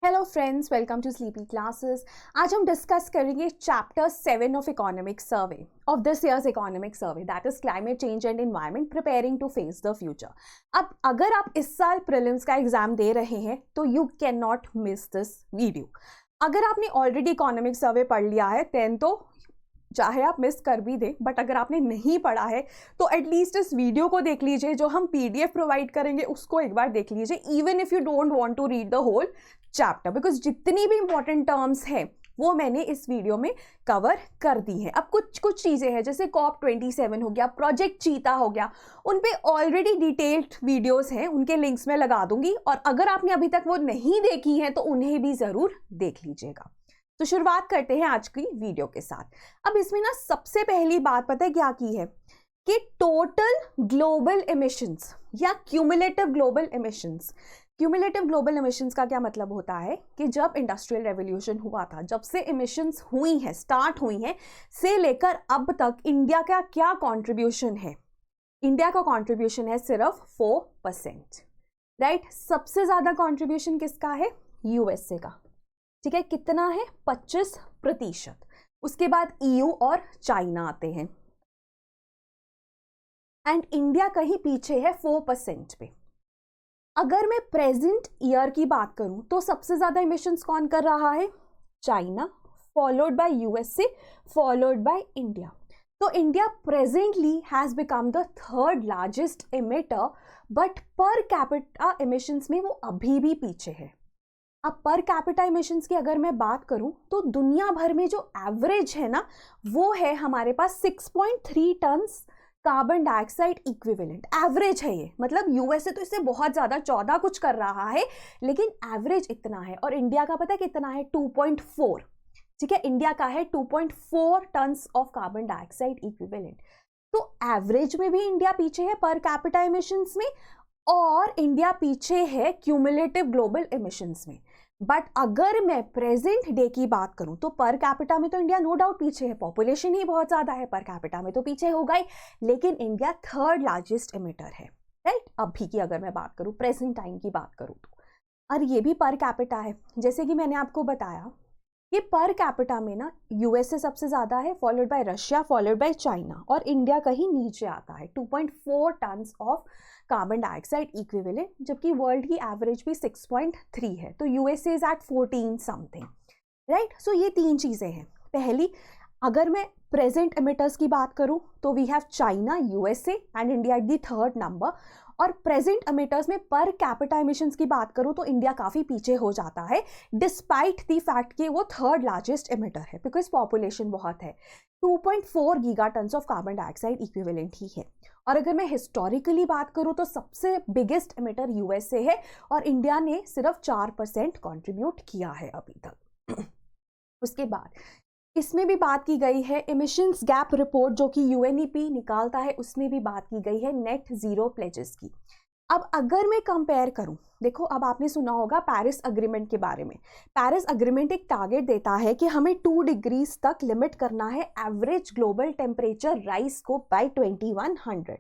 Hello friends, welcome to sleepy classes. आज हम discuss करेंगे chapter 7 of economic survey of this year's economic survey, that is climate change and environment preparing to face the future. अब अगर आप इस साल prelims का exam दे रहे हैं तो you can not miss this video. अगर आपने ऑलरेडी इकोनॉमिक सर्वे पढ़ लिया है देन तो चाहे आप मिस कर भी दें, बट अगर आपने नहीं पढ़ा है तो एटलीस्ट इस वीडियो को देख लीजिए। जो हम पीडीएफ प्रोवाइड करेंगे उसको एक बार देख लीजिए, even if you don't want to read the whole chapter, because जितनी भी इंपॉर्टेंट टर्म्स हैं वो मैंने इस वीडियो में कवर कर दी है। अब कुछ चीज़ें हैं जैसे COP27 हो गया, प्रोजेक्ट चीता हो गया, उन पे ऑलरेडी डिटेल्ड वीडियोस हैं, उनके लिंक्स मैं लगा दूंगी, और अगर आपने अभी तक वो नहीं देखी हैं तो उन्हें भी ज़रूर देख लीजिएगा। तो शुरुआत करते हैं आज की वीडियो के साथ। अब इसमें ना सबसे पहली बात पता है क्या की है कि टोटल ग्लोबल एमिशंस या cumulative global emissions. Cumulative global emissions का क्या मतलब होता है कि जब इंडस्ट्रियल रेवोल्यूशन हुआ था, जब से एमिशंस हुई हैं, स्टार्ट हुई हैं, से लेकर अब तक इंडिया का क्या कंट्रीब्यूशन है। इंडिया का कंट्रीब्यूशन है सिर्फ 4%, राइट। सबसे ज्यादा कंट्रीब्यूशन किसका है? यूएसए का, ठीक है। कितना है? 25%। उसके बाद ईयू और चाइना आते हैं, एंड इंडिया कहीं पीछे है 4% पे। अगर मैं प्रेजेंट ईयर की बात करूं तो सबसे ज्यादा एमिशंस कौन कर रहा है? China, followed by USA, followed by India. तो India presently has become the third largest emitter, but per capita emissions में वो अभी भी पीछे है। अब पर कैपिटा एमिशंस की अगर मैं बात करूं तो दुनिया भर में जो एवरेज है ना वो है हमारे पास 6.3 tons carbon dioxide equivalent. Average है ये, मतलब यूएसए तो इससे बहुत ज्यादा 14 कुछ कर रहा है, लेकिन एवरेज इतना है। और इंडिया का पता है कितना है? 2.4, ठीक है। इंडिया का है 2.4 tons of carbon dioxide equivalent. तो एवरेज में भी इंडिया पीछे है पर कैपिटा एमिशंस में, और इंडिया पीछे है क्यूमुलेटिव ग्लोबल एमिशंस में। बट अगर मैं प्रेजेंट डे की बात करूं तो पर कैपिटा में तो इंडिया नो डाउट पीछे है, पॉपुलेशन ही बहुत ज्यादा है, पर कैपिटा में तो पीछे होगा ही, लेकिन इंडिया थर्ड लार्जेस्ट एमिटर है, राइट। अभी की अगर मैं बात करूं, प्रेजेंट टाइम की बात करूं तो, और ये भी पर कैपिटा है। जैसे कि मैंने आपको बताया ये पर कैपिटा में ना यूएसए सबसे ज्यादा है, followed by Russia, followed by China, और इंडिया कहीं नीचे आता है 2.4 tons of carbon dioxide equivalent, जबकि वर्ल्ड की एवरेज भी 6.3 है। तो USA is at 14 something, right. So ये तीन चीजें हैं। पहली, अगर मैं प्रेजेंट एमिटर्स की बात करूं तो we have China, USA and India at the third number. और प्रेजेंट एमिटर्स में पर कैपिटा एमिशंस की बात करूं तो इंडिया काफी पीछे हो जाता है, डिस्पाइट द फैक्ट कि वो थर्ड लार्जेस्ट एमिटर है, बिकॉज पॉपुलेशन बहुत है। 2.4 गीगाटन्स ऑफ कार्बन डाइऑक्साइड इक्विवेलेंट ही है। और अगर मैं हिस्टोरिकली बात करूं तो सबसे बिगेस्ट एमिटर यूएसए है, और इंडिया ने सिर्फ 4% कॉन्ट्रीब्यूट किया है अभी तक। उसके बाद इसमें भी बात की गई है एमिशंस गैप रिपोर्ट जो कि यूएनईपी निकालता है, उसमें भी बात की गई है नेट जीरो प्लेजेस की। अब अगर मैं कंपेयर करूं, देखो अब आपने सुना होगा पेरिस अग्रीमेंट के बारे में। पेरिस अग्रीमेंट एक टारगेट देता है कि हमें 2 डिग्रीज तक लिमिट करना है एवरेज ग्लोबल टेम्परेचर राइज को बाय 2100,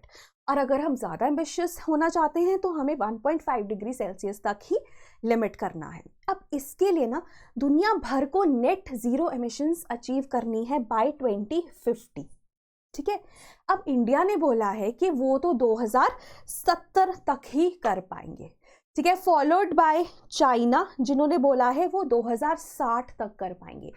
और अगर हम ज़्यादा एम्बिशियस होना चाहते हैं तो हमें 1.5 डिग्री सेल्सियस तक ही लिमिट करना है। अब इसके लिए ना दुनिया भर को नेट जीरो एमिशंस अचीव करनी है बाय 2050, ठीक है। अब इंडिया ने बोला है कि वो तो 2070 तक ही कर पाएंगे, ठीक है, फॉलोड बाय चाइना जिन्होंने बोला है वो 2060 तक कर पाएंगे,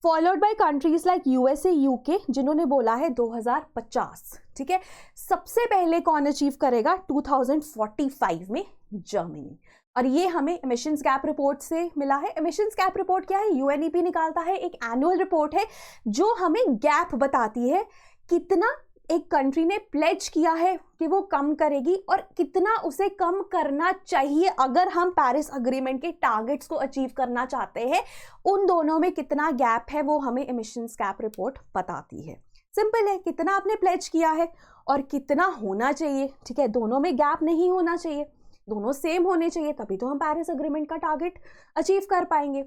followed by countries like USA, UK जिन्होंने बोला है 2050, ठीक है। सबसे पहले कौन अचीव करेगा? 2045 में जर्मनी। और ये हमें एमिशंस गैप रिपोर्ट से मिला है। एमिशंस गैप रिपोर्ट क्या है? यूएनईपी निकालता है, एक एनुअल रिपोर्ट है जो हमें गैप बताती है कितना एक कंट्री ने प्लेज किया है कि वो कम करेगी और कितना उसे कम करना चाहिए अगर हम पेरिस अग्रीमेंट के टारगेट्स को अचीव करना चाहते हैं। उन दोनों में कितना गैप है वो हमें एमिशंस गैप रिपोर्ट बताती है। सिंपल है, कितना आपने प्लेज किया है और कितना होना चाहिए, ठीक है। दोनों में गैप नहीं होना चाहिए, दोनों सेम होने चाहिए, तभी तो हम पेरिस अग्रीमेंट का टारगेट अचीव कर पाएंगे।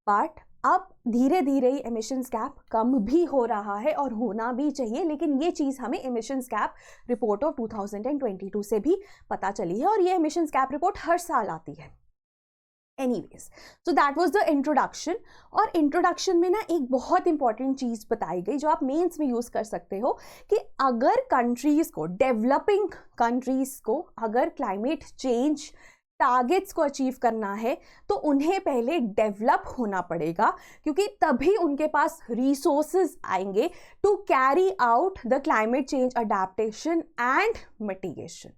बट अब धीरे धीरे ही एमिशंस गैप कम भी हो रहा है और होना भी चाहिए, लेकिन ये चीज़ हमें एमिशंस गैप रिपोर्ट ऑफ 2022 से भी पता चली है, और ये एमिशंस गैप रिपोर्ट हर साल आती है। Anyways, so that was the introduction. और इंट्रोडक्शन में ना एक बहुत इंपॉर्टेंट चीज़ बताई गई जो आप मेंस में यूज़ कर सकते हो कि अगर कंट्रीज़ को, डेवलपिंग कंट्रीज़ को अगर क्लाइमेट चेंज टारगेट्स को अचीव करना है तो उन्हें पहले डेवलप होना पड़ेगा, क्योंकि तभी उनके पास रिसोर्सेज आएंगे to carry out the climate change adaptation and mitigation.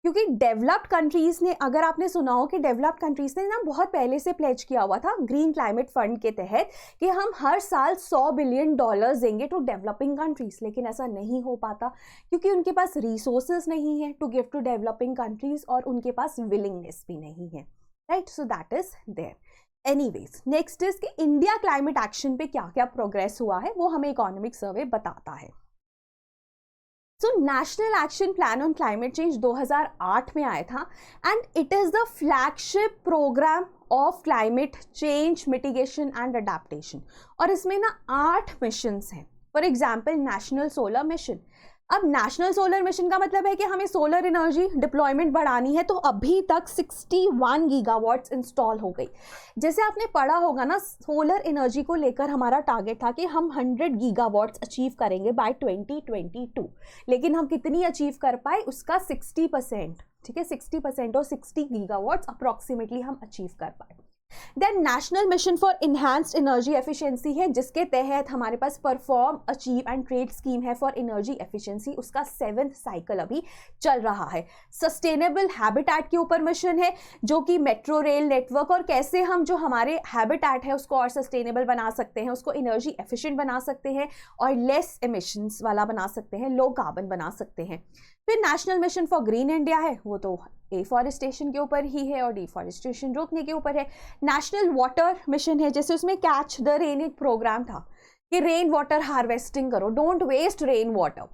क्योंकि डेवलप्ड कंट्रीज़ ने, अगर आपने सुना हो कि डेवलप्ड कंट्रीज़ ने ना बहुत पहले से प्लेज किया हुआ था ग्रीन क्लाइमेट फंड के तहत कि हम हर साल $100 बिलियन देंगे टू डेवलपिंग कंट्रीज़, लेकिन ऐसा नहीं हो पाता क्योंकि उनके पास रिसोर्सेज नहीं है to give to developing countries और उनके पास विलिंगनेस भी नहीं है, right. So that is there. Anyways, next is कि इंडिया क्लाइमेट एक्शन पे क्या क्या प्रोग्रेस हुआ है वो हमें इकोनॉमिक सर्वे बताता है। So national action plan on climate change 2008 में आया था and it is the flagship programme of climate change mitigation and adaptation. और इसमें ना 8 मिशंस हैं। For example national solar mission. अब नेशनल सोलर मिशन का मतलब है कि हमें सोलर एनर्जी डिप्लॉयमेंट बढ़ानी है, तो अभी तक 61 गीगावाट्स इंस्टॉल हो गई। जैसे आपने पढ़ा होगा ना, सोलर एनर्जी को लेकर हमारा टारगेट था कि हम 100 गीगावाट्स अचीव करेंगे बाय 2022, लेकिन हम कितनी अचीव कर पाए उसका 60%, ठीक है, 60% और 60 गीगावाट्स अप्रॉक्सीमेटली हम अचीव कर पाए। Then national mission for enhanced energy efficiency है, जिसके तहत हमारे पास perform, achieve and trade scheme है फॉर एनर्जी एफिशिएंसी, उसका 7th साइकिल अभी चल रहा है। सस्टेनेबल हैबिटेट के ऊपर मिशन है, जो कि मेट्रो रेल नेटवर्क और कैसे हम जो हमारे हैबिटेट है उसको और सस्टेनेबल बना सकते हैं, उसको एनर्जी एफिशिएंट बना सकते हैं और लेस एमिशंस वाला बना सकते हैं, लो कार्बन बना सकते हैं। फिर national mission for green India है, वो तो एफॉरेस्टेशन के ऊपर ही है और डिफॉरेस्टेशन रोकने के ऊपर है। नेशनल वाटर मिशन है, जैसे उसमें कैच द रेन एक प्रोग्राम था कि रेन वाटर हार्वेस्टिंग करो, don't waste rain water.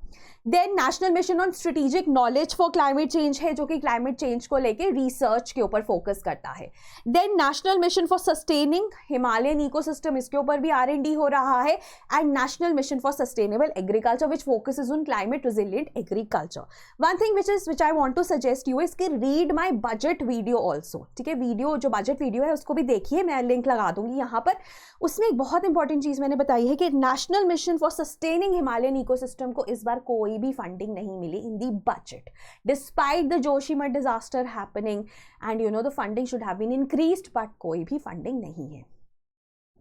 Then national mission on strategic knowledge for climate change है, जो कि क्लाइमेट चेंज को लेके रिसर्च के ऊपर फोकस करता है। Then national mission for sustaining Himalayan ecosystem, इसके ऊपर भी R&D हो रहा है। And national mission for sustainable agriculture which focuses on climate resilient agriculture. One thing which I want to suggest you is कि read my budget video also, ठीक है, video जो बजट वीडियो है उसको भी देखिए, मैं लिंक लगा दूंगी यहाँ पर। उसमें एक बहुत इंपॉर्टेंट चीज मैंने बताई है कि national mission for sustaining Himalayan ecosystem को इस बार कोई भी फंडिंग नहीं मिली in the budget, despite the Joshimath disaster happening and the funding should have been increased, but कोई भी फंडिंग नहीं है।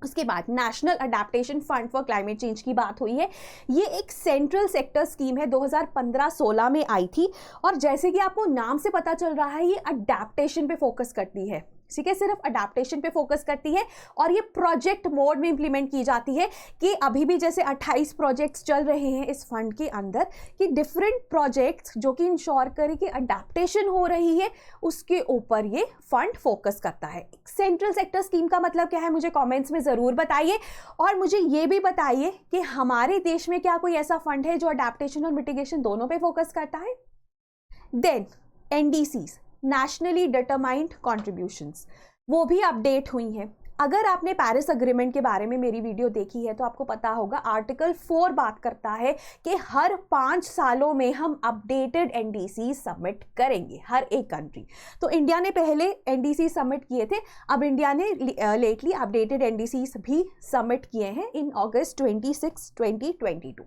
उसके बाद national adaptation fund for climate change की बात हुई है। ये एक सेंट्रल सेक्टर स्कीम है, 2015-16 में आई थी और जैसे कि आपको नाम से पता चल रहा है ये अडेप्टेशन पे फोकस करती है, ठीक है, सिर्फ अडेप्टेशन पे फोकस करती है और ये प्रोजेक्ट मोड में इंप्लीमेंट की जाती है कि अभी भी जैसे 28 प्रोजेक्ट्स चल रहे हैं इस फंड के अंदर कि डिफरेंट प्रोजेक्ट्स जो कि इंश्योर करें कि अडेप्टेशन हो रही है, उसके ऊपर ये फंड फोकस करता है। सेंट्रल सेक्टर स्कीम का मतलब क्या है मुझे कमेंट्स में ज़रूर बताइए और मुझे ये भी बताइए कि हमारे देश में क्या कोई ऐसा फंड है जो अडेप्टेशन और मिटिगेशन दोनों पे फोकस करता है। Then NDCs, nationally determined contributions, वो भी अपडेट हुई हैं। अगर आपने पेरिस अग्रीमेंट के बारे में मेरी वीडियो देखी है तो आपको पता होगा आर्टिकल 4 बात करता है कि हर 5 सालों में हम अपडेटेड NDC सबमिट करेंगे, हर एक कंट्री। तो इंडिया ने पहले NDC सबमिट किए थे, अब इंडिया ने लेटली अपडेटेड NDCs भी सबमिट किए हैं इन अगस्त 26, 2022।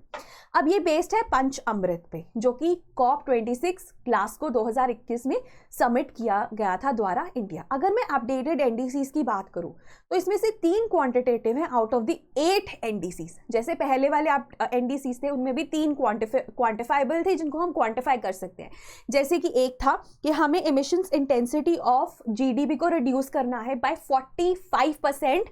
अब ये बेस्ड है पंच अमृत पे, जो कि COP26 ग्लासगो 2021 में सबमिट किया गया था द्वारा इंडिया। अगर मैं अपडेटेड NDCs की बात करूं तो इसमें से 3 क्वांटिटेटिव हैं आउट ऑफ द 8 NDCs। जैसे पहले वाले NDCs थे उनमें भी 3 क्वांटिफाइबल थे जिनको हम क्वांटिफाई कर सकते हैं। जैसे कि एक था कि हमें एमिशंस इंटेंसिटी ऑफ GDP को रिड्यूस करना है बाय 45%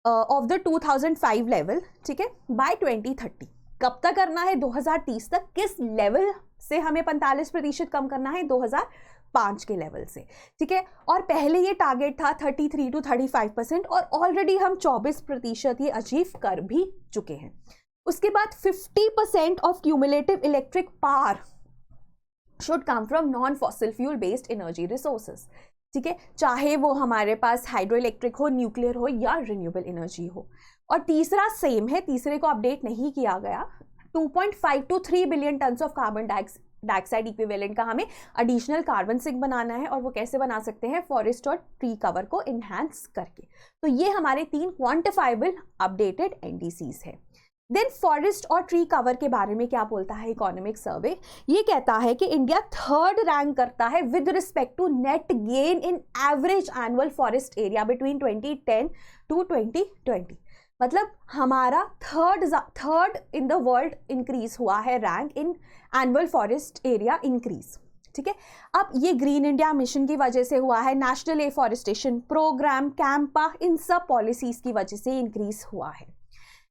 ऑफ द 2005 लेवल, ठीक है, बाय 2030। कब तक करना है? 2030 तक। किस लेवल से हमें 45% कम करना है? 2005 के लेवल से, ठीक है। और पहले ये टारगेट था 33 to 35% और ऑलरेडी हम 24% ये अचीव कर भी चुके हैं। उसके बाद 50% of cumulative electric power should come from non fossil fuel based energy resources, ठीक है, चाहे वो हमारे पास हाइड्रो इलेक्ट्रिक हो, न्यूक्लियर हो या रिन्यूएबल एनर्जी हो। और तीसरा सेम है, तीसरे को अपडेट नहीं किया गया, 2.5 to 3 billion turns of carbon dioxide equivalent का हमें एडिशनल कार्बन सिंक बनाना है, और वो कैसे बना सकते हैं, फॉरेस्ट और ट्री कवर को इन्हांस करके। तो ये हमारे 3 क्वांटिफाइबल अपडेटेड एनडीसीज है। देन फॉरेस्ट और ट्री कवर के बारे में क्या बोलता है इकोनॉमिक सर्वे, ये कहता है कि इंडिया 3rd रैंक करता है with respect to net gain in average annual forest area between 2010 to 2020। मतलब हमारा third in the world increase हुआ है rank in annual forest area increase. ठीक है, अब ये ग्रीन इंडिया मिशन की वजह से हुआ है, नेशनल एफॉरेस्टेशन प्रोग्राम, कैंपा, इन सब पॉलिसीज की वजह से इंक्रीज हुआ है,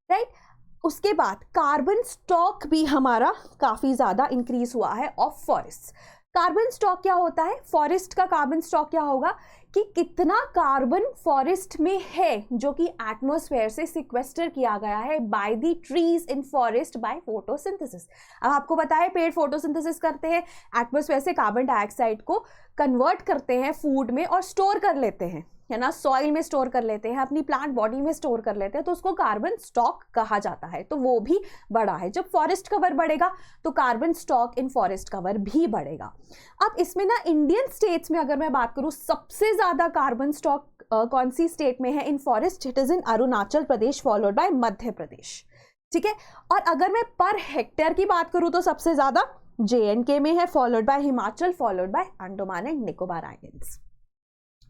राइट। उसके बाद कार्बन स्टॉक भी हमारा काफ़ी ज़्यादा इंक्रीज हुआ है ऑफ फॉरेस्ट। कार्बन स्टॉक क्या होता है, फॉरेस्ट का कार्बन स्टॉक क्या होगा कि कितना कार्बन फॉरेस्ट में है जो कि एटमॉस्फेयर से सिक्वेस्टर किया गया है by the trees in forest by photosynthesis. अब आपको पता है पेड़ फोटोसिंथेसिस करते हैं, एटमॉस्फेयर से कार्बन डाइऑक्साइड को कन्वर्ट करते हैं फूड में और स्टोर कर लेते हैं, है ना, सॉइल में स्टोर कर लेते हैं, अपनी प्लांट बॉडी में स्टोर कर लेते हैं, तो उसको कार्बन स्टॉक कहा जाता है। तो वो भी बढ़ा है। जब फॉरेस्ट कवर बढ़ेगा तो carbon stock in forest cover भी बढ़ेगा। अब इसमें ना इंडियन स्टेट्स में अगर मैं बात करूं, सबसे ज्यादा कार्बन स्टॉक कौन सी स्टेट में है in forest, it is in Arunachal Pradesh followed by Madhya Pradesh. ठीक है, और अगर मैं पर हेक्टेयर की बात करूं तो सबसे ज्यादा JNK में है, followed by Himachal, followed by Andaman and Nicobar islands.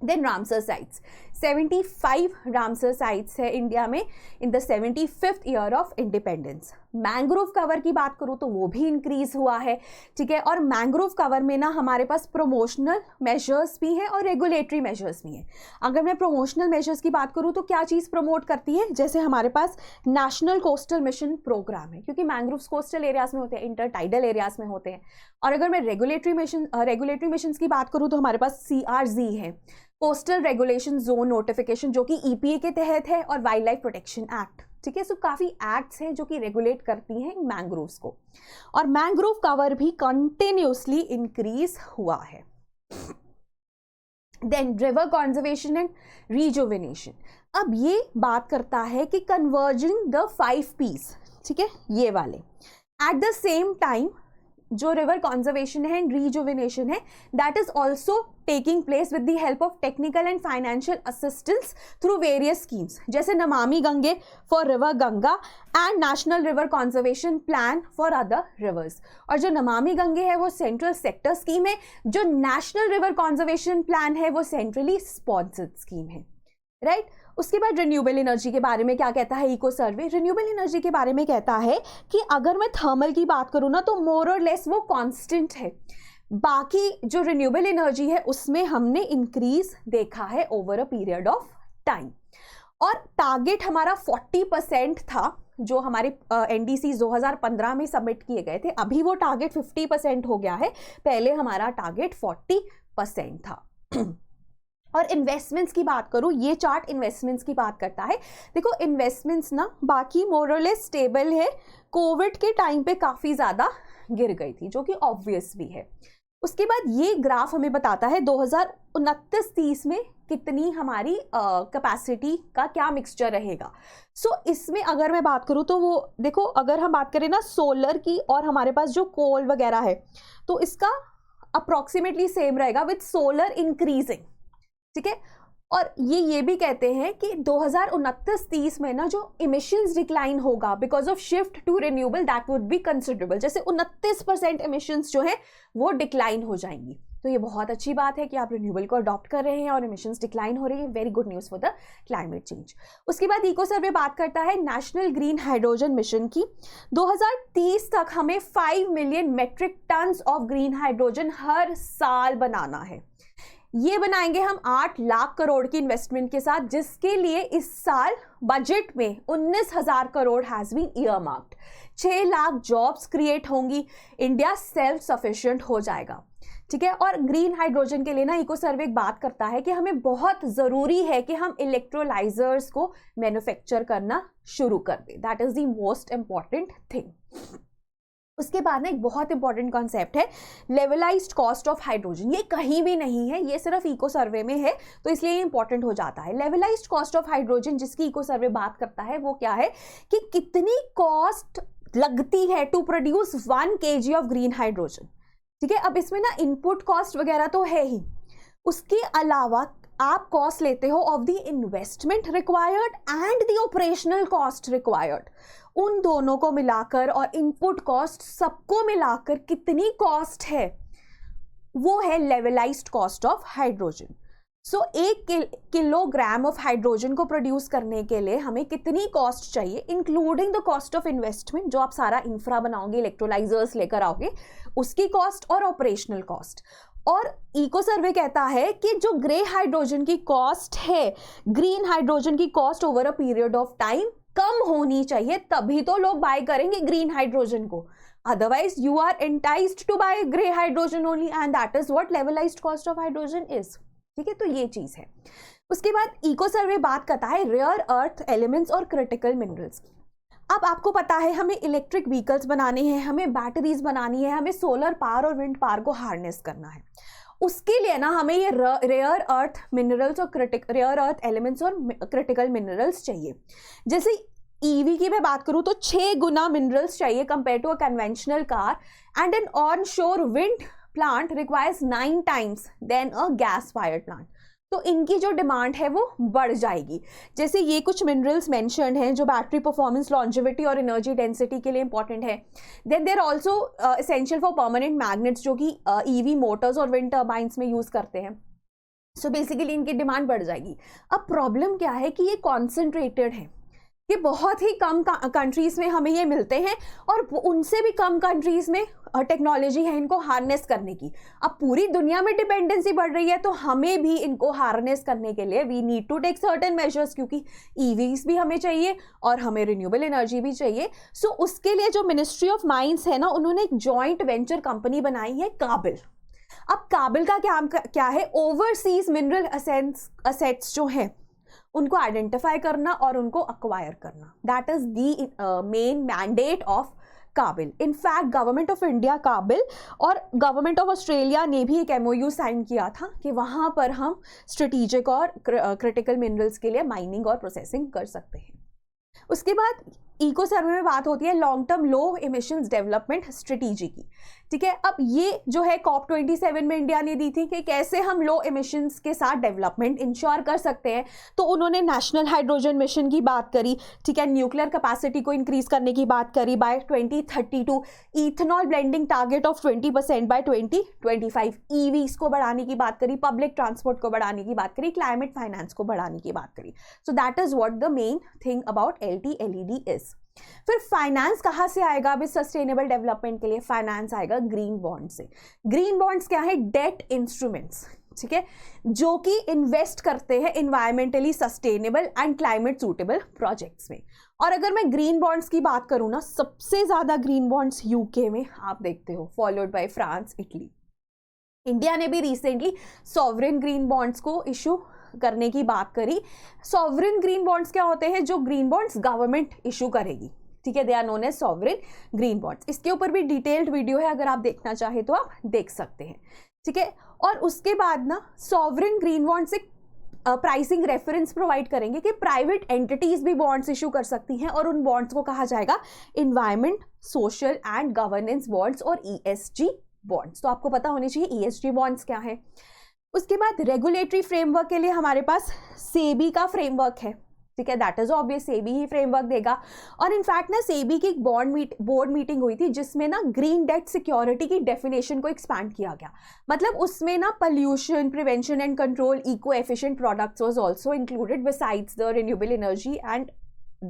Then Ramsar sites, 75 Ramsar sites है इंडिया में in the 75th year of independence. Mangrove cover की बात करूँ तो वो भी इंक्रीज हुआ है। ठीक है, और मैंग्रोव कवर में ना हमारे पास प्रमोशनल मेजर्स भी हैं और रेगुलेटरी मेजर्स भी हैं। अगर मैं प्रमोशनल मेजर्स की बात करूँ तो क्या चीज़ प्रमोट करती है, जैसे हमारे पास नेशनल कोस्टल मिशन प्रोग्राम है, क्योंकि मैंग्रोव्स कोस्टल एरियाज में होते हैं, इंटर टाइडल एरियाज में होते हैं। और अगर मैं रेगुलेटरी मिशंस की बात करूँ तो हमारे पास CRZ है, कोस्टल रेगुलेशन जोन नोटिफिकेशन, जो कि EPA के तहत है, और वाइल्ड लाइफ प्रोटेक्शन एक्ट। ठीक है, सो काफ़ी एक्ट्स हैं जो कि रेगुलेट करती हैं मैंग्रोव्स को, और मैंग्रोव कवर भी कंटिन्यूसली इंक्रीज हुआ है। Then river conservation and rejuvenation, अब ये बात करता है कि कन्वर्जिंग द 5 P's। ठीक है, ये वाले एट द सेम टाइम जो रिवर कंजर्वेशन है एंड रिजुविनेशन है, that is also taking place with the help of technical and financial assistance through various schemes, जैसे Namami Gange for river Ganga and national river conservation plan for other rivers. और जो नमामि गंगे है वो central sector scheme है, जो national river conservation plan है वो centrally sponsored scheme है, राइट। उसके बाद रिन्यूएबल एनर्जी के बारे में क्या कहता है इको सर्वे, रिन्यूएबल एनर्जी के बारे में कहता है कि अगर मैं थर्मल की बात करूँ ना तो मोर और लेस वो कांस्टेंट है, बाकी जो रिन्यूएबल एनर्जी है उसमें हमने इंक्रीज देखा है over a period of time. और टारगेट हमारा 40% था जो हमारे NDCs 2015 में सबमिट किए गए थे, अभी वो टारगेट 50% हो गया है, पहले हमारा टारगेट 40% था। और इन्वेस्टमेंट्स की बात करूँ, ये चार्ट इन्वेस्टमेंट्स की बात करता है। देखो इन्वेस्टमेंट्स ना बाकी मोरलेस स्टेबल है, कोविड के टाइम पे काफ़ी ज़्यादा गिर गई थी, जो कि ऑब्वियस भी है। उसके बाद ये ग्राफ हमें बताता है 2029-30 में कितनी हमारी कैपेसिटी का क्या मिक्सचर रहेगा। सो इसमें अगर मैं बात करूँ तो वो देखो, अगर हम बात करें ना सोलर की और हमारे पास जो कोल वगैरह है तो इसका अप्रॉक्सीमेटली सेम रहेगा विथ सोलर इंक्रीजिंग। ठीक है, और ये भी कहते हैं कि 2029-30 में ना जो इमिशंस डिक्लाइन होगा because of shift to renewable, that would be considerable, जैसे 29% इमिशंस जो है वो डिक्लाइन हो जाएंगी। तो ये बहुत अच्छी बात है कि आप रिन्यूएबल को अडॉप्ट कर रहे हैं और इमिशंस डिक्लाइन हो रही है, very good news for the climate change. उसके बाद इको सर्वे बात करता है नेशनल ग्रीन हाइड्रोजन मिशन की। 2030 तक हमें 5 million metric tons of green hydrogen हर साल बनाना है। ये बनाएंगे हम 8 लाख करोड़ की इन्वेस्टमेंट के साथ, जिसके लिए इस साल बजट में 19,000 crore has been earmarked. 6 lakh jobs create होंगी, इंडिया सेल्फ सफिशिएंट हो जाएगा। ठीक है, और ग्रीन हाइड्रोजन के लिए ना इको सर्वे एक बात करता है कि हमें बहुत ज़रूरी है कि हम इलेक्ट्रोलाइजर्स को मैन्युफैक्चर करना शुरू कर दें, that is the most important thing. उसके बाद ना एक बहुत इंपॉर्टेंट कॉन्सेप्ट है लेवलाइज्ड कॉस्ट ऑफ हाइड्रोजन। ये कहीं भी नहीं है, ये सिर्फ इको सर्वे में है, तो इसलिए ये इंपॉर्टेंट हो जाता है। लेवलाइज्ड कॉस्ट ऑफ हाइड्रोजन जिसकी इको सर्वे बात करता है वो क्या है कि कितनी कॉस्ट लगती है to produce 1 kg of green hydrogen. ठीक है। अब इसमें ना इनपुट कॉस्ट वगैरह तो है ही, उसके अलावा आप कॉस्ट लेते हो of the investment required and the operational cost required. उन दोनों को मिलाकर और इनपुट कॉस्ट सबको मिलाकर कितनी कॉस्ट है, वो है levelised cost of hydrogen. So 1 kilogram of hydrogen को प्रोड्यूस करने के लिए हमें कितनी कॉस्ट चाहिए, including the cost of investment, जो आप सारा इंफ्रा बनाओगे, इलेक्ट्रोलाइजर्स लेकर आओगे, उसकी कॉस्ट और ऑपरेशनल कॉस्ट। और इको सर्वे कहता है कि जो ग्रे हाइड्रोजन की कॉस्ट है, ग्रीन हाइड्रोजन की cost over a period of time कम होनी चाहिए, तभी तो लोग बाय करेंगे ग्रीन हाइड्रोजन को। Otherwise you are enticed to buy grey hydrogen only, and that is what levelised cost of hydrogen is. ठीक है, तो ये चीज है। उसके बाद इको सर्वे बात करता है रेयर अर्थ एलिमेंट्स और क्रिटिकल मिनरल्स। अब आपको पता है हमें इलेक्ट्रिक व्हीकल्स बनाने हैं, हमें बैटरीज बनानी है, हमें सोलर पावर और विंड पावर को हार्नेस करना है। उसके लिए ना हमें ये रेयर अर्थ मिनरल्स और रेयर अर्थ एलिमेंट्स और क्रिटिकल मिनरल्स चाहिए। जैसे ईवी की मैं बात करूं तो 6 गुना मिनरल्स चाहिए compare to a conventional car, and an onshore wind plant requires 9 times than a gas fired plant. तो इनकी जो डिमांड है वो बढ़ जाएगी। जैसे ये कुछ मिनरल्स मेंशन्ड हैं जो बैटरी परफॉर्मेंस, लॉन्जिविटी और एनर्जी डेंसिटी के लिए इंपॉर्टेंट है। Then there also essential for permanent magnets, जो कि ईवी मोटर्स और विंड टर्बाइंस में यूज करते हैं। सो बेसिकली इनकी डिमांड बढ़ जाएगी। अब प्रॉब्लम क्या है कि ये कॉन्सेंट्रेटेड है, ये बहुत ही कम कंट्रीज में हमें ये मिलते हैं, और उनसे भी कम कंट्रीज में टेक्नोलॉजी है इनको हार्नेस करने की। अब पूरी दुनिया में डिपेंडेंसी बढ़ रही है, तो हमें भी इनको हार्नेस करने के लिए we need to take certain measures, क्योंकि ईवीज भी हमें चाहिए और हमें रिन्यूएबल एनर्जी भी चाहिए। सो उसके लिए जो मिनिस्ट्री ऑफ माइंस है ना, उन्होंने एक जॉइंट वेंचर कंपनी बनाई है, काबिल। अब काबिल का क्या है, ओवरसीज मिनरल असेट्स जो हैं उनको आइडेंटिफाई करना और उनको अक्वायर करना। That is the main mandate of काबिल। इनफैक्ट गवर्नमेंट ऑफ इंडिया, काबिल और गवर्नमेंट ऑफ ऑस्ट्रेलिया ने भी एक MOU साइन किया था कि वहां पर हम स्ट्रेटेजिक और क्रिटिकल मिनरल्स के लिए माइनिंग और प्रोसेसिंग कर सकते हैं। उसके बाद इको सर्वे में बात होती है लॉन्ग टर्म लो इमिशंस डेवलपमेंट स्ट्रेटेजी की। ठीक है, अब ये जो है COP27 में इंडिया ने दी थी कि कैसे हम लो इमिशंस के साथ डेवलपमेंट इंश्योर कर सकते हैं। तो उन्होंने नेशनल हाइड्रोजन मिशन की बात करी, ठीक है, न्यूक्लियर कैपेसिटी को इंक्रीज करने की बात करी by 2032, ethanol blending target of 20% by 2025, EVs को बढ़ाने की बात करी, पब्लिक ट्रांसपोर्ट को बढ़ाने की बात करी, क्लाइमेट फाइनेंस को बढ़ाने की बात करी। सो that is what the main thing about LTLED is. फिर फाइनेंस कहां से आएगा अभी सस्टेनेबल डेवलपमेंट के लिए? फाइनेंस आएगा ग्रीन बॉन्ड से। ग्रीन बॉन्ड्स क्या है? डेट इंस्ट्रूमेंट्स, ठीक है, जो कि इन्वेस्ट करते हैं environmentally sustainable and climate suitable projects में। और अगर मैं ग्रीन बॉन्ड्स की बात करूं ना, सबसे ज्यादा ग्रीन बॉन्ड्स यूके में आप देखते हो, followed by France, Italy. India ने भी रिसेंटली सॉवरेन ग्रीन बॉन्ड्स को इशू करने की बात करी। सॉवरेन ग्रीन बॉन्ड्स क्या होते हैं? जो ग्रीन बॉन्ड्स गवर्नमेंट इशू करेगी, ठीक है, they are known as sovereign green bonds. इसके ऊपर भी डिटेल्ड वीडियो है, अगर आप देखना चाहे तो आप देख सकते हैं, ठीक है। और उसके बाद ना सॉवरेन ग्रीन बॉन्ड्स एक प्राइसिंग रेफरेंस प्रोवाइड करेंगे कि प्राइवेट एंटिटीज भी बॉन्ड्स इशू कर सकती हैं, और उन बॉन्ड्स को कहा जाएगा environment, social and governance bonds और ESG बॉन्ड्स। तो आपको पता होनी चाहिए ESG बॉन्ड्स क्या है। उसके बाद रेगुलेटरी फ्रेमवर्क के लिए हमारे पास सेबी का फ्रेमवर्क है, ठीक है, that is obvious, SEBI he framework देगा। और इनफैक्ट ना सेबी की एक बोर्ड मीटिंग हुई थी जिसमें ना ग्रीन डेट सिक्योरिटी की डेफिनेशन को एक्सपैंड किया गया। मतलब उसमें ना pollution prevention and control, eco efficient products was also included besides the renewable energy and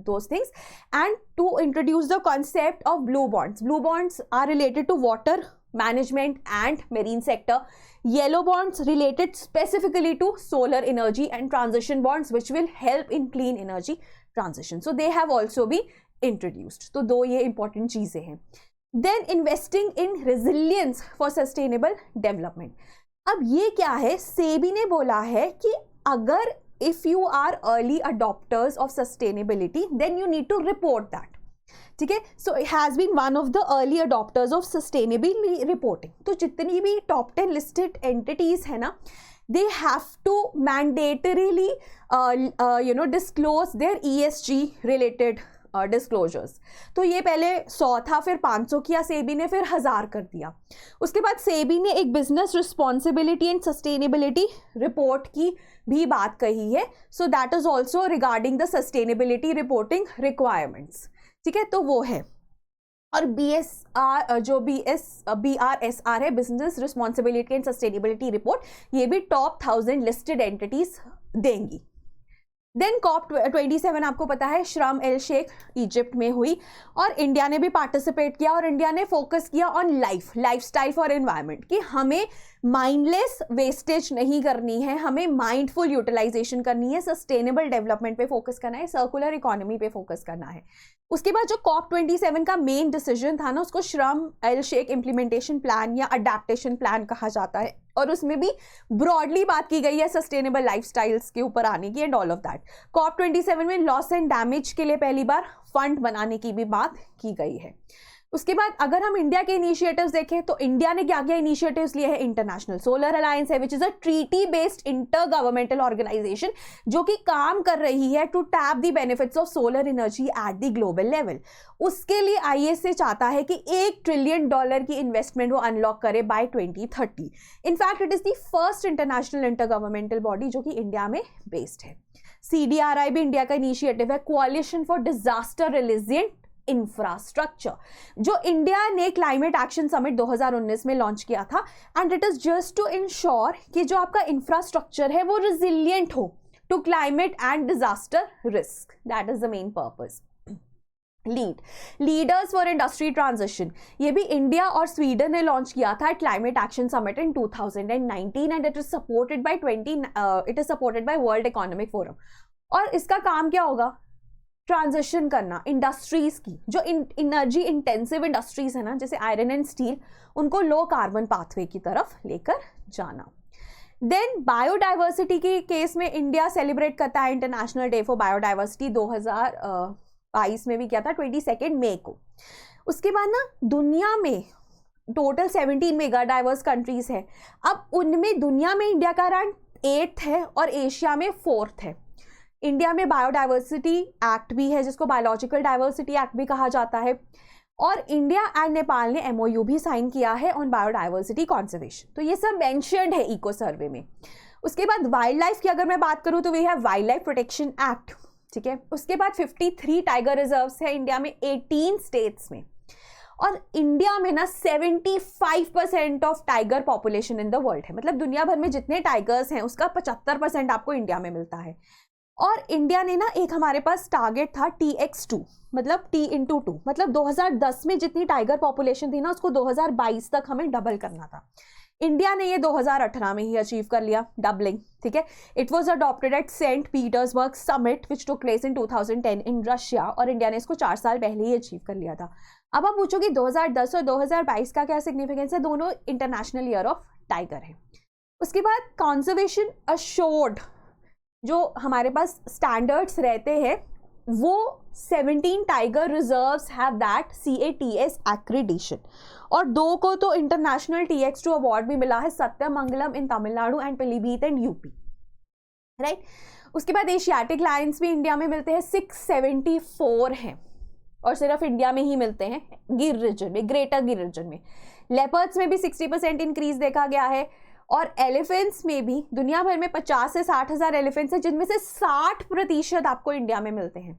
those things, and to introduce the concept of blue bonds. Blue bonds are related to water management and marine sector. Yellow bonds related specifically to solar energy, and transition bonds which will help in clean energy transition. So they have also been introduced. तो दो ये important चीजें हैं। Then investing in resilience for sustainable development. अब ये क्या है? सेबी ने बोला है कि अगर if you are early adopters of sustainability, then you need to report that. ठीक है, so it has been one of the early adopters of sustainability reporting. तो जितनी भी top 10 listed entities है ना, they have to mandatorily disclose their ESG related disclosures. तो ये पहले 100 था, फिर 500 किया सेबी ने, फिर 1000 कर दिया। उसके बाद सेबी ने एक business responsibility and sustainability report की भी बात कही है। सो that is also regarding the sustainability reporting requirements, ठीक है, तो वो है। और BSR जो BRSR है, business responsibility and sustainability report, ये भी टॉप 1000 लिस्टेड एंटिटीज देंगी। देन COP27 आपको पता है शर्म एल शेख इजिप्ट में हुई और इंडिया ने भी पार्टिसिपेट किया और इंडिया ने फोकस किया ऑन लाइफस्टाइल फॉर एनवायरनमेंट, कि हमें माइंडलेस वेस्टेज नहीं करनी है, हमें माइंडफुल यूटिलाइजेशन करनी है, सस्टेनेबल डेवलपमेंट पे फोकस करना है, सर्कुलर इकोनॉमी पे फोकस करना है। उसके बाद जो COP27 का मेन डिसीजन था ना, उसको शर्म एल शेख इम्प्लीमेंटेशन प्लान या अडेप्टेशन प्लान कहा जाता है, और उसमें भी ब्रॉडली बात की गई है सस्टेनेबल लाइफस्टाइल्स के ऊपर आने की and all of that. COP27 में लॉस एंड डैमेज के लिए पहली बार फंड बनाने की भी बात की गई है। उसके बाद अगर हम इंडिया के इनिशिएटिव्स देखें तो इंडिया ने क्या क्या इनिशिएटिव्स लिए हैं, इंटरनेशनल सोलर अलायंस है, which is a treaty based intergovernmental organisation जो कि काम कर रही है to tap the benefits of solar energy at the global level. उसके लिए ISA चाहता है कि $1 ट्रिलियन की इन्वेस्टमेंट वो अनलॉक करे by 2030। In fact it is the first international intergovernmental body जो कि इंडिया में बेस्ड है। CDRI भी इंडिया का इनिशिएटिव है, Coalition for Disaster Resilient Infrastructure, जो इंडिया ने क्लाइमेट एक्शन समिट 2019 में लॉन्च किया था, and it is just to ensure कि जो आपका इंफ्रास्ट्रक्चर है वो रिजिलियंट हो to climate and disaster risk. That is the main purpose. Leaders for Industry Transition, ये भी इंडिया और स्वीडन ने लॉन्च किया था Climate Action Summit in 2019 and it is supported by World Economic forum. और इसका काम क्या होगा, ट्रांजिशन करना इंडस्ट्रीज की, जो एनर्जी इंटेंसिव इंडस्ट्रीज है ना, जैसे आयरन एंड स्टील, उनको लो कार्बन पाथवे की तरफ लेकर जाना। देन बायोडाइवर्सिटी के केस में इंडिया सेलिब्रेट करता है इंटरनेशनल डे फॉर बायोडाइवर्सिटी, 2022 में भी किया था 22 मई को। उसके बाद ना दुनिया में टोटल 17 मेगा डाइवर्स कंट्रीज है, अब उनमें दुनिया में इंडिया का रैंक 8th है और एशिया में 4th है। इंडिया में बायोडाइवर्सिटी एक्ट भी है जिसको बायोलॉजिकल डाइवर्सिटी एक्ट भी कहा जाता है, और इंडिया एंड नेपाल ने MOU भी साइन किया है ऑन बायोडाइवर्सिटी कॉन्जर्वेशन। तो ये सब मेंशन्ड है इको सर्वे में। उसके बाद वाइल्ड लाइफ की अगर मैं बात करूं तो we have Wildlife Protection Act, ठीक है। उसके बाद 53 टाइगर रिजर्व्स है इंडिया में 18 स्टेट्स में, और इंडिया में ना 75% of tiger population in the world है, मतलब दुनिया भर में जितने टाइगर्स हैं उसका 75% आपको इंडिया में मिलता है। और इंडिया ने ना एक हमारे पास टारगेट था TX2, मतलब T/2, मतलब 2010 में जितनी टाइगर पॉपुलेशन थी ना उसको 2022 तक हमें डबल करना था। इंडिया ने ये 2018 में ही अचीव कर लिया, डबलिंग, ठीक है। It was adopted at Saint Petersburg summit which took place in 2010 in Russia, और इंडिया ने इसको 4 साल पहले ही अचीव कर लिया था। अब आप पूछोगे 2010 और 2022 का क्या सिग्निफिकेंस है, दोनों इंटरनेशनल ईयर ऑफ टाइगर है। उसके बाद कंजर्वेशन अश्योर्ड जो हमारे पास स्टैंडर्ड्स रहते हैं, वो 17 tiger reserves have that CATS एक्रीडिशन, और 2 को तो इंटरनेशनल TX2 अवार्ड भी मिला है, सत्यमंगलम इन Tamil Nadu and Pilibhit in UP, right. उसके बाद एशियाटिक लायंस भी इंडिया में मिलते हैं, 674 हैं, और सिर्फ इंडिया में ही मिलते हैं गिर रीजन में, ग्रेटर गिर रीजन में। लेपर्ड्स में भी 60% इंक्रीज देखा गया है, और एलिफेंट्स में भी दुनिया भर में 50 से 60 हज़ार एलिफेंट्स हैं, जिनमें से 60% आपको इंडिया में मिलते हैं।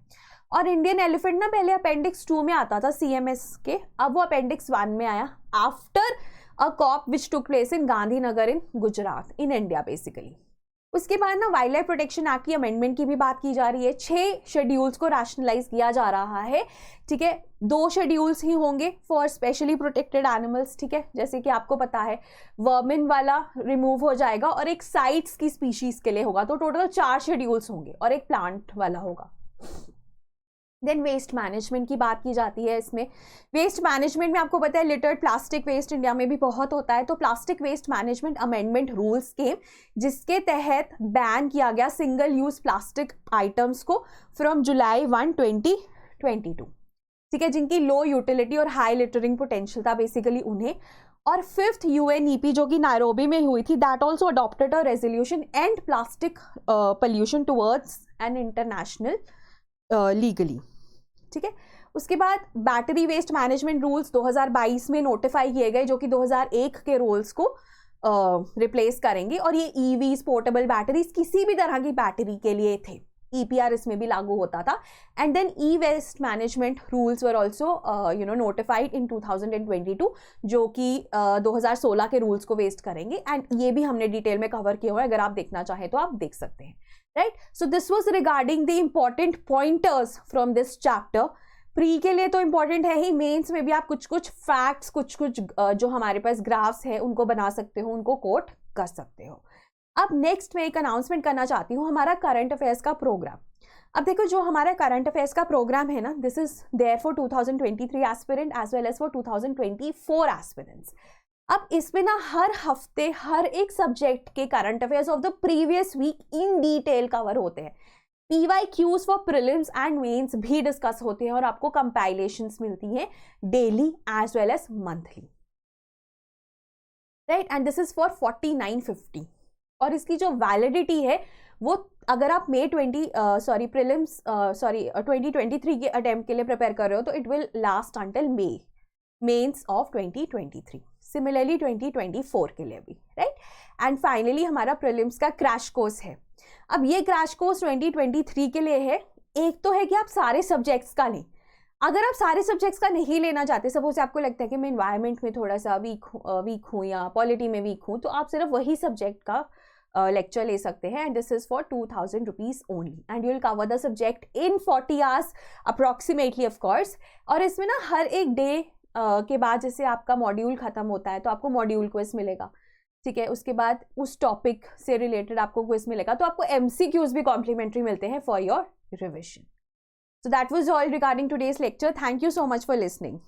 और इंडियन एलिफेंट ना पहले अपेंडिक्स 2 में आता था CMS के, अब वो अपेंडिक्स 1 में आया after a COP which took place in Gandhinagar in Gujarat in India basically. उसके बाद ना वाइल्ड लाइफ प्रोटेक्शन एक्ट की अमेंडमेंट की भी बात की जा रही है, 6 शेड्यूल्स को रैशनलाइज किया जा रहा है, ठीक है। 2 शेड्यूल्स ही होंगे फॉर स्पेशली प्रोटेक्टेड एनिमल्स, ठीक है, जैसे कि आपको पता है वर्मिन वाला रिमूव हो जाएगा और एक साइट्स की स्पीशीज के लिए होगा, तो टोटल 4 शेड्यूल्स होंगे और एक प्लांट वाला होगा। देन वेस्ट मैनेजमेंट की बात की जाती है इसमें। वेस्ट मैनेजमेंट में आपको पता है लिटर्ड प्लास्टिक वेस्ट इंडिया में भी बहुत होता है, तो plastic waste management amendment rules के जिसके तहत बैन किया गया सिंगल यूज प्लास्टिक आइटम्स को फ्रॉम जुलाई 1, 2022, ठीक है, जिनकी लो यूटिलिटी और हाई लिटरिंग पोटेंशियल था बेसिकली उन्हें। और 5th UNEP जो कि नायरोबी में हुई थी, that also adopted a resolution and plastic pollution towards an international legally, ठीक है। उसके बाद बैटरी वेस्ट मैनेजमेंट रूल्स 2022 में नोटिफाई किए गए, जो कि 2001 के रूल्स को रिप्लेस करेंगे, और ये ईवीज, पोर्टेबल बैटरीज, किसी भी तरह की बैटरी के लिए थे। EPR इसमें भी लागू होता था। And then e waste management rules were also notified in 2022, जो कि 2016 के रूल्स को वेस्ट करेंगे। एंड ये भी हमने डिटेल में कवर किया हुआ है, अगर आप देखना चाहें तो आप देख सकते हैं, right. So this was regarding the important pointers from this chapter. Pre के लिए तो इंपॉर्टेंट है ही, मेंस में भी आप कुछ कुछ फैक्ट्स, कुछ कुछ जो हमारे पास ग्राफ्स है उनको बना सकते हो, उनको कोट कर सकते हो। अब नेक्स्ट मैं एक अनाउंसमेंट करना चाहती हूँ, हमारा करंट अफेयर्स का प्रोग्राम। अब देखो, जो हमारा करंट अफेयर्स का प्रोग्राम है ना, this is there for 2023 aspirant as well as for 2024 aspirants. अब इसमें ना हर हफ्ते हर एक सब्जेक्ट के current affairs of the previous week in detail cover होते हैं। PYQs for prelims and mains भी डिस्कस होते हैं, और आपको कंपाइलेशंस मिलती हैं daily as well as monthly, right. And this is for 4950, और इसकी जो वैलिडिटी है वो, अगर आप प्रीलिम्स 2023 के अटेम्प्ट के लिए प्रिपेयर कर रहे हो तो it will last until mains of 2023, similarly 2024 के लिए भी, राइट। एंड फाइनली हमारा प्रीलिम्स का क्रैश कोर्स है। अब ये क्रैश कोर्स 2023 के लिए है। एक तो है कि आप सारे सब्जेक्ट्स का लें। अगर आप सारे सब्जेक्ट्स का नहीं लेना चाहते, सपोज आपको लगता है कि मैं इन्वायरमेंट में थोड़ा सा वीक हूँ या पॉलिटी में वीक हूँ, तो आप सिर्फ वही सब्जेक्ट का लेक्चर ले सकते हैं। And this is for 2000 rupees only, and you will cover the subject in 40 hours approximately, of course. और इसमें ना हर एक डे के बाद जैसे आपका मॉड्यूल खत्म होता है तो आपको मॉड्यूल क्विज मिलेगा, ठीक है। उसके बाद उस टॉपिक से रिलेटेड आपको क्विज मिलेगा, तो आपको MCQs भी कॉम्प्लीमेंट्री मिलते हैं for your revision. So that was all regarding today's lecture. Thank you so much for listening.